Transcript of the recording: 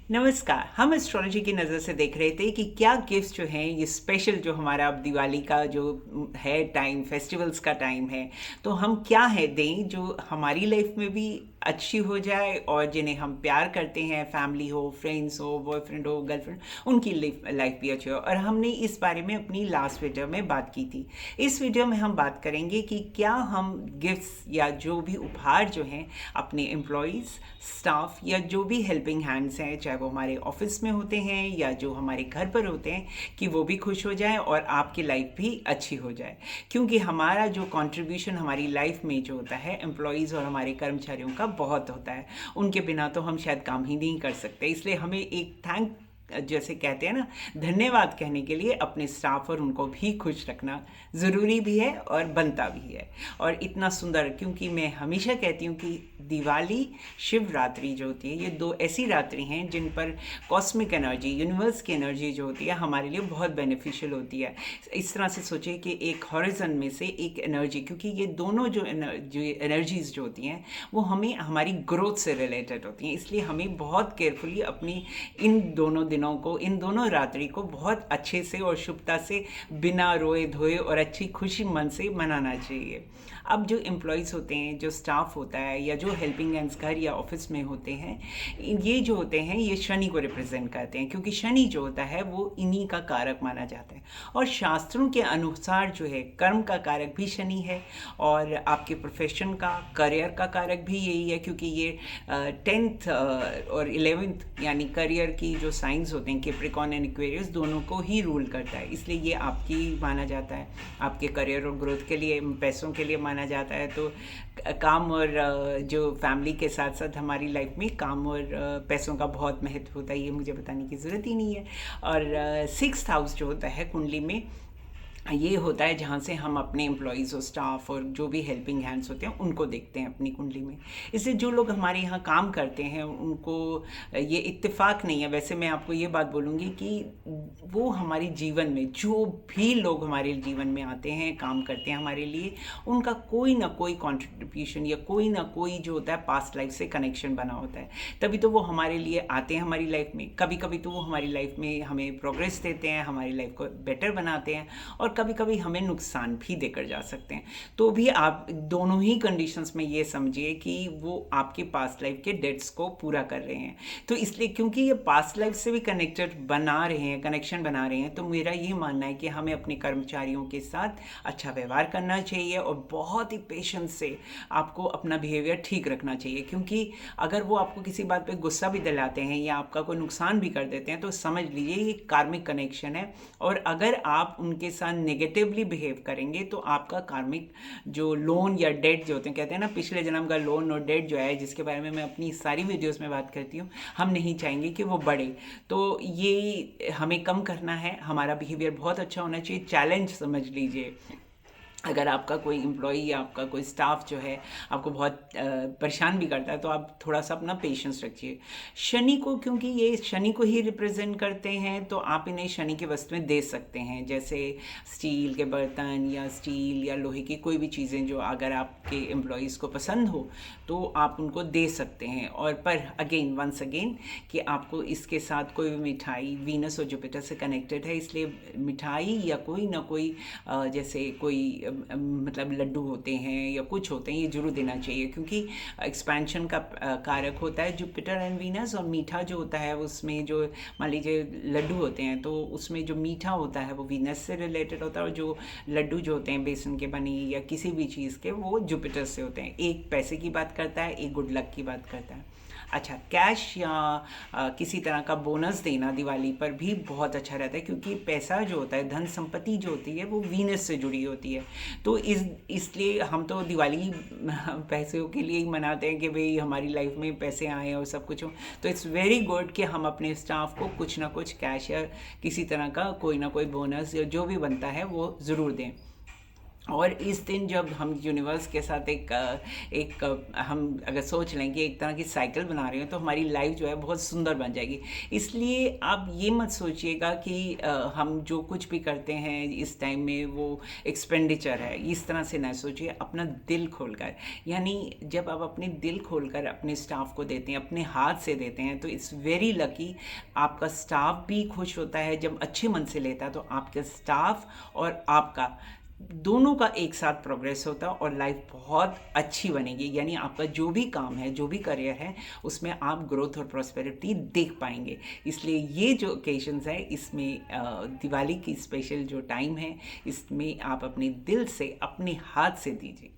नमस्कार। हम एस्ट्रोलॉजी की नज़र से देख रहे थे कि क्या गिफ्ट्स जो हैं ये स्पेशल जो हमारा अब दिवाली का जो है टाइम, फेस्टिवल्स का टाइम है, तो हम क्या है दें जो हमारी लाइफ में भी अच्छी हो जाए और जिन्हें हम प्यार करते हैं, फैमिली हो, फ्रेंड्स हो, बॉयफ्रेंड हो, गर्लफ्रेंड, उनकी लाइफ भी अच्छी हो। और हमने इस बारे में अपनी लास्ट वीडियो में बात की थी। इस वीडियो में हम बात करेंगे कि क्या हम गिफ्ट्स या जो भी उपहार जो हैं अपने एम्प्लॉयज़, स्टाफ या जो भी हेल्पिंग हैंड्स हैं, चाहे वो हमारे ऑफिस में होते हैं या जो हमारे घर पर होते हैं, कि वो भी खुश हो जाएं और आपकी लाइफ भी अच्छी हो जाए। क्योंकि हमारा जो कंट्रीब्यूशन हमारी लाइफ में जो होता है एम्प्लॉयज़ और हमारे कर्मचारियों का बहुत होता है। उनके बिना तो हम शायद काम ही नहीं कर सकते। इसलिए हमें एक थैंक जैसे कहते हैं ना, धन्यवाद कहने के लिए अपने स्टाफ और उनको भी खुश रखना ज़रूरी भी है और बनता भी है। और इतना सुंदर, क्योंकि मैं हमेशा कहती हूँ कि दिवाली, शिवरात्रि जो होती है, ये दो ऐसी रात्रि हैं जिन पर कॉस्मिक एनर्जी, यूनिवर्स की एनर्जी जो होती है हमारे लिए बहुत बेनिफिशियल होती है। इस तरह से सोचिए कि एक हॉरिजन में से एक एनर्जी, क्योंकि ये दोनों जो एनर्जीज जो होती हैं वो हमें हमारी ग्रोथ से रिलेटेड होती हैं। इसलिए हमें बहुत केयरफुली अपनी इन दोनों दिनों को, इन दोनों रात्रि को बहुत अच्छे से और शुभता से, बिना रोए धोए और अच्छी खुशी मन से मनाना चाहिए। अब जो एम्प्लॉयज़ होते हैं, जो स्टाफ होता है या जो हेल्पिंग हैंड्स घर या ऑफिस में होते हैं, ये जो होते हैं ये शनि को रिप्रेजेंट करते हैं, क्योंकि शनि जो होता है वो इन्हीं का कारक माना जाता है। और शास्त्रों के अनुसार जो है कर्म का कारक भी शनि है और आपके प्रोफेशन का, करियर का कारक भी यही है, क्योंकि ये 10th और 11th यानी करियर की जो साइंस होते हैं, कैप्रिकॉर्न एंड एक्वेरियस, दोनों को ही रूल करता है। इसलिए ये आपकी माना जाता है, आपके करियर और ग्रोथ के लिए, पैसों के लिए माना जाता है। तो काम और जो फैमिली के साथ साथ हमारी लाइफ में काम और पैसों का बहुत महत्व होता है, ये मुझे बताने की ज़रूरत ही नहीं है। और 6th हाउस जो होता है कुंडली में, ये होता है जहाँ से हम अपने एम्प्लॉयज़ और स्टाफ और जो भी हेल्पिंग हैंड्स होते हैं उनको देखते हैं अपनी कुंडली में। इससे जो लोग हमारे यहाँ काम करते हैं उनको ये इत्तेफाक नहीं है। वैसे मैं आपको ये बात बोलूँगी कि वो हमारे जीवन में, जो भी लोग हमारे जीवन में आते हैं, काम करते हैं हमारे लिए, उनका कोई ना कोई कॉन्ट्रीब्यूशन या कोई ना कोई जो होता है पास्ट लाइफ से कनेक्शन बना होता है। तभी तो वो हमारे लिए आते हैं हमारी लाइफ में। कभी कभी तो वो हमारी लाइफ में हमें प्रोग्रेस देते हैं, हमारी लाइफ को बेटर बनाते हैं, और कभी कभी हमें नुकसान भी देकर जा सकते हैं। तो भी आप दोनों ही कंडीशंस में ये समझिए कि वो आपके पास्ट लाइफ के डेट्स को पूरा कर रहे हैं। तो इसलिए क्योंकि ये पास्ट लाइफ से भी कनेक्टेड बना रहे हैं, कनेक्शन बना रहे हैं, तो मेरा ये मानना है कि हमें अपने कर्मचारियों के साथ अच्छा व्यवहार करना चाहिए और बहुत ही पेशेंस से आपको अपना बिहेवियर ठीक रखना चाहिए। क्योंकि अगर वो आपको किसी बात पे गुस्सा भी दिलाते हैं या आपका कोई नुकसान भी कर देते हैं, तो समझ लीजिए ये कार्मिक कनेक्शन है। और अगर आप उनके साथ नेगेटिवली बिहेव करेंगे तो आपका कार्मिक जो लोन या डेट जो होते हैं, कहते हैं ना पिछले जन्म का लोन और डेट जो है, जिसके बारे में मैं अपनी सारी वीडियोस में बात करती हूँ, हम नहीं चाहेंगे कि वो बढ़े। तो ये हमें कम करना है। हमारा बिहेवियर बहुत अच्छा होना चाहिए। चैलेंज समझ लीजिए, अगर आपका कोई एम्प्लॉई या आपका कोई स्टाफ जो है आपको बहुत परेशान भी करता है, तो आप थोड़ा सा अपना पेशेंस रखिए। शनि को, क्योंकि ये शनि को ही रिप्रेजेंट करते हैं, तो आप इन्हें शनि की वस्तुएं दे सकते हैं, जैसे स्टील के बर्तन या स्टील या लोहे की कोई भी चीज़ें जो अगर आपके एम्प्लॉयज़ को पसंद हो तो आप उनको दे सकते हैं। और पर अगेन, वंस अगेन, कि आपको इसके साथ कोई भी मिठाई, वीनस और जुपिटर से कनेक्टेड है, इसलिए मिठाई या कोई ना कोई जैसे कोई मतलब लड्डू होते हैं या कुछ होते हैं, ये जरूर देना चाहिए। क्योंकि एक्सपेंशन का कारक होता है जुपिटर एंड वीनस। और मीठा जो होता है उसमें, जो मान लीजिए लड्डू होते हैं, तो उसमें जो मीठा होता है वो वीनस से रिलेटेड होता है, और जो लड्डू जो होते हैं बेसन के बने या किसी भी चीज़ के, वो जुपिटर से होते हैं। एक पैसे की बात करता है, एक गुड लक की बात करता है। अच्छा, कैश या किसी तरह का बोनस देना दिवाली पर भी बहुत अच्छा रहता है, क्योंकि पैसा जो होता है, धन संपत्ति जो होती है, वो वीनस से जुड़ी होती है। तो इसलिए हम तो दिवाली पैसों के लिए ही मनाते हैं कि भाई हमारी लाइफ में पैसे आए और सब कुछ हो। तो इट्स वेरी गुड कि हम अपने स्टाफ को कुछ ना कुछ कैश या किसी तरह का कोई ना कोई बोनस या जो भी बनता है वो ज़रूर दें। और इस दिन जब हम यूनिवर्स के साथ हम अगर सोच लें कि एक तरह की साइकिल बना रहे हो, तो हमारी लाइफ जो है बहुत सुंदर बन जाएगी। इसलिए आप ये मत सोचिएगा कि हम जो कुछ भी करते हैं इस टाइम में वो एक्सपेंडिचर है, इस तरह से ना सोचिए। अपना दिल खोलकर, यानी जब आप अपने दिल खोलकर अपने स्टाफ को देते हैं, अपने हाथ से देते हैं, तो इट्स वेरी लकी। आपका स्टाफ भी खुश होता है जब अच्छे मन से लेता है, तो आपका स्टाफ और आपका दोनों का एक साथ प्रोग्रेस होता है और लाइफ बहुत अच्छी बनेगी। यानी आपका जो भी काम है, जो भी करियर है, उसमें आप ग्रोथ और प्रॉस्पेरिटी देख पाएंगे। इसलिए ये जो ओकेजन्स है, इसमें दिवाली की स्पेशल जो टाइम है, इसमें आप अपने दिल से, अपने हाथ से दीजिए।